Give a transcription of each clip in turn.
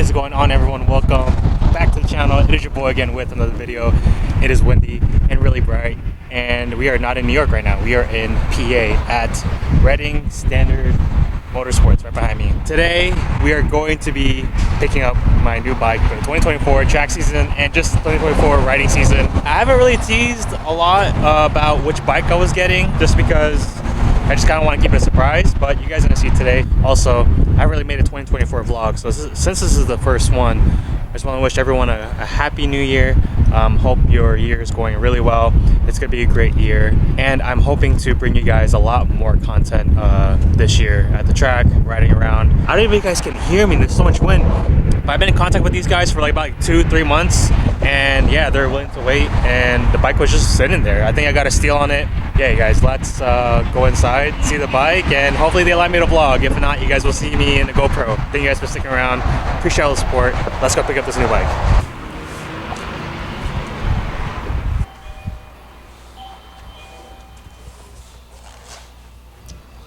is going on, everyone? Welcome back to the channel. It is your boy again with another video. It is windy and really bright, and we are not in New York right now. We are in PA at Reading Standard Motorsports right behind me. Today we are going to be picking up my new bike for the 2024 track season and just 2024 riding season. I haven't really teased a lot about which bike I was getting just because I just kind of want to keep it a surprise, but you guys are going to see it today. Also, I really made a 2024 vlog, so since this is the first one, I just want to wish everyone a happy new year. Hope your year is going really well. It's going to be a great year, and I'm hoping to bring you guys a lot more content this year at the track, riding around. I don't even know if you guys can hear me, there's so much wind. But I've been in contact with these guys for like about 2-3 months, and yeah, they're willing to wait, and the bike was just sitting there. I think I got a steal on it. Yeah, you guys, let's go inside, see the bike, and hopefully they allow me to vlog. If not, you guys will see me in the GoPro. Thank you guys for sticking around. Appreciate all the support. Let's go pick up this new bike.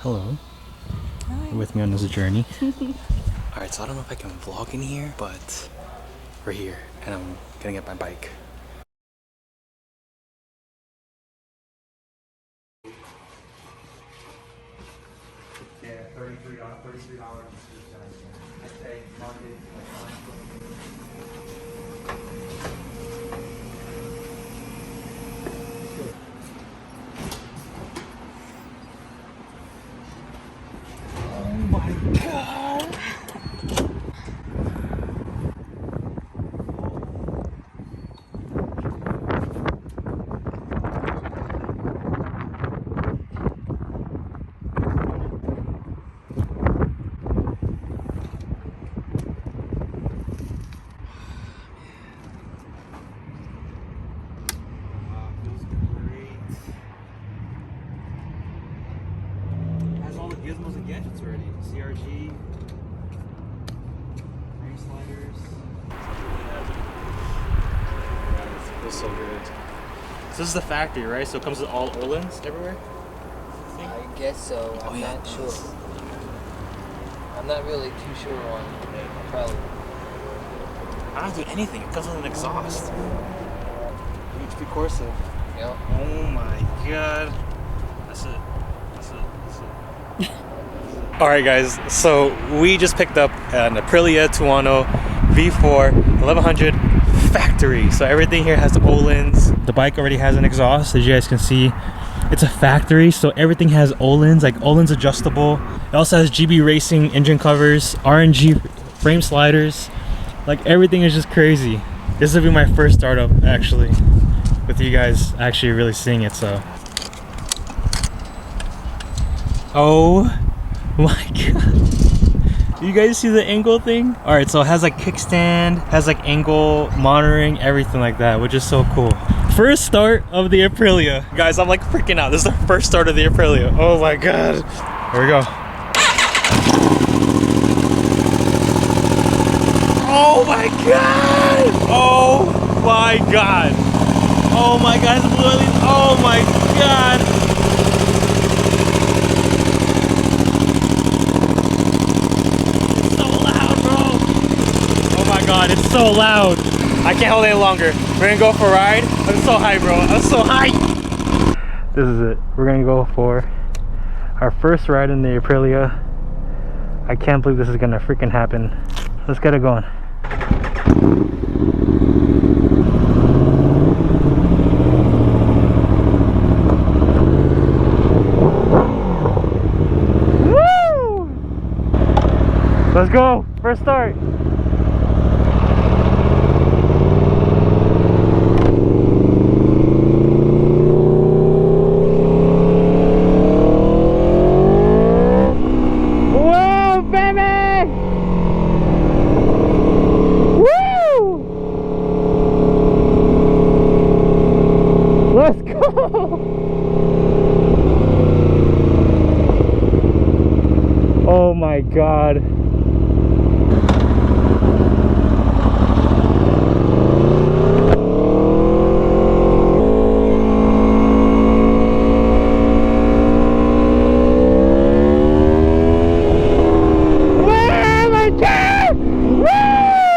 Hello. Hi. You're with me on this journey. Alright, so I don't know if I can vlog in here, but we're here, and I'm gonna get my bike. Yeah, $33. I pay market. Oh my god! Gizmos and gadgets already. CRG, frame sliders. It feels so good. So this is the factory, right? So it comes with all Ohlins everywhere? I guess so. I'm not sure. I'm not really too sure on probably. I don't do anything. It comes with an exhaust. HP Corsa. Yep. Oh my god. That's it. Alright guys, so we just picked up an Aprilia Tuono V4 1100 factory. So everything here has Ohlins. The bike already has an exhaust, as you guys can see. It's a factory, so everything has Ohlins, like Ohlins adjustable. It also has GB Racing engine covers, RNG frame sliders. Like everything is just crazy. This will be my first startup actually, with you guys actually really seeing it, so. Oh my god. You guys see the angle thing? Alright, so it has like kickstand, has like angle monitoring, everything like that, which is so cool. First start of the Aprilia. Guys, I'm like freaking out. This is the first start of the Aprilia. Oh my god. Here we go. Oh my god! Oh my god! Oh my god, it's literally, oh my god! God, it's so loud. I can't hold it any longer. We're gonna go for a ride. I'm so high, bro. I'm so high. This is it. We're gonna go for our first ride in the Aprilia. I can't believe this is gonna freaking happen. Let's get it going. Woo! Let's go. First start. Let's go! Oh my god. Where am I? Woo!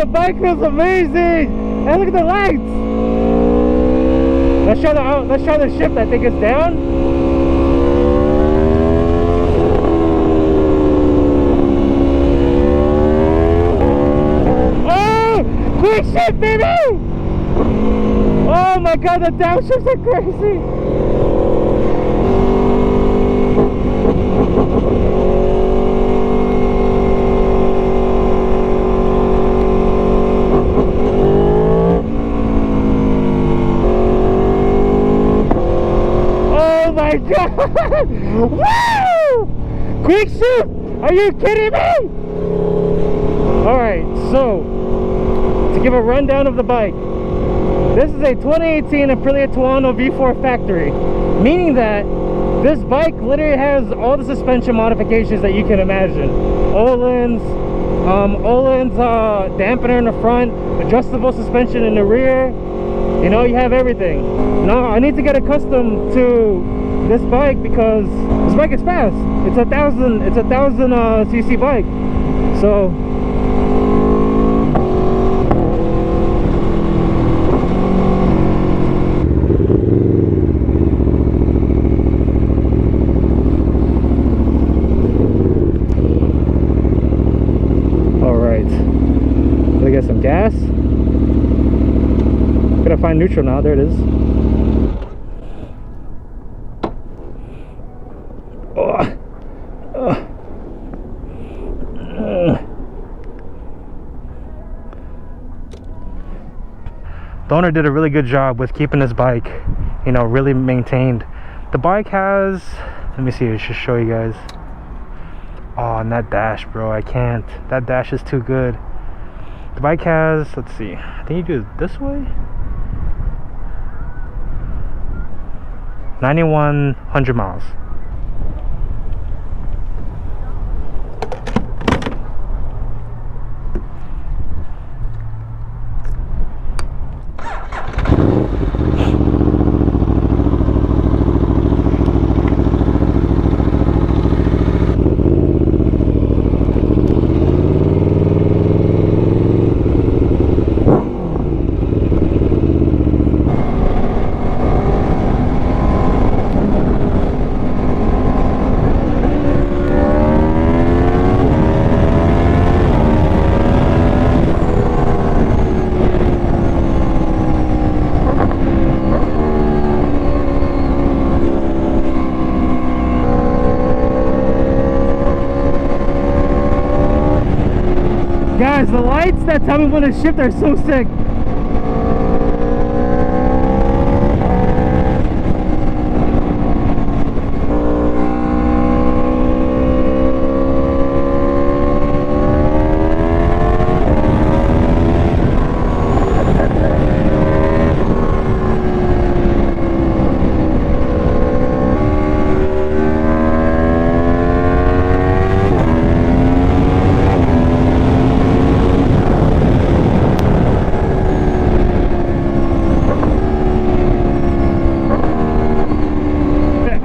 the bike feels amazing. Hey, look at the lights. Let's try the shift. I think it's down. Oh, quick shift, baby! Oh my god, the downshifts are crazy. Oh my god! Woo! Quick shift! Are you kidding me? Alright, so to give a rundown of the bike, this is a 2018 Aprilia Tuono V4 factory, meaning that this bike literally has all the suspension modifications that you can imagine. Öhlins, dampener in the front, adjustable suspension in the rear. You know, you have everything. Now I need to get accustomed to this bike because this bike is fast. It's a 1000 cc bike. So get some gas. Gotta find neutral now. There it is. The owner did a really good job with keeping this bike, you know, really maintained. The bike has, let me see, I should show you guys. Oh, and that dash, bro, I can't. That dash is too good. The bike has, let's see, I think you do it this way. 9,100 miles. Guys, the lights that tell me when to shift are so sick.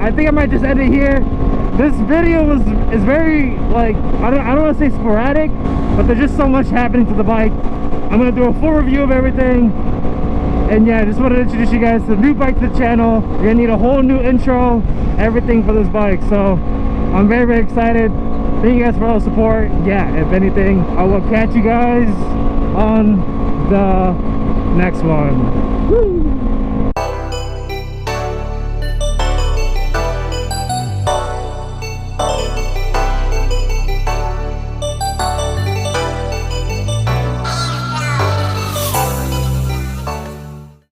I think I might just end it here. This video is very, like, I don't want to say sporadic, but there's just so much happening to the bike. I'm gonna do a full review of everything, and yeah, I just wanted to introduce you guys to the new bike to the channel. You're gonna need a whole new intro, everything for this bike. So I'm very, very excited. Thank you guys for all the support. Yeah, if anything, I will catch you guys on the next one. Woo!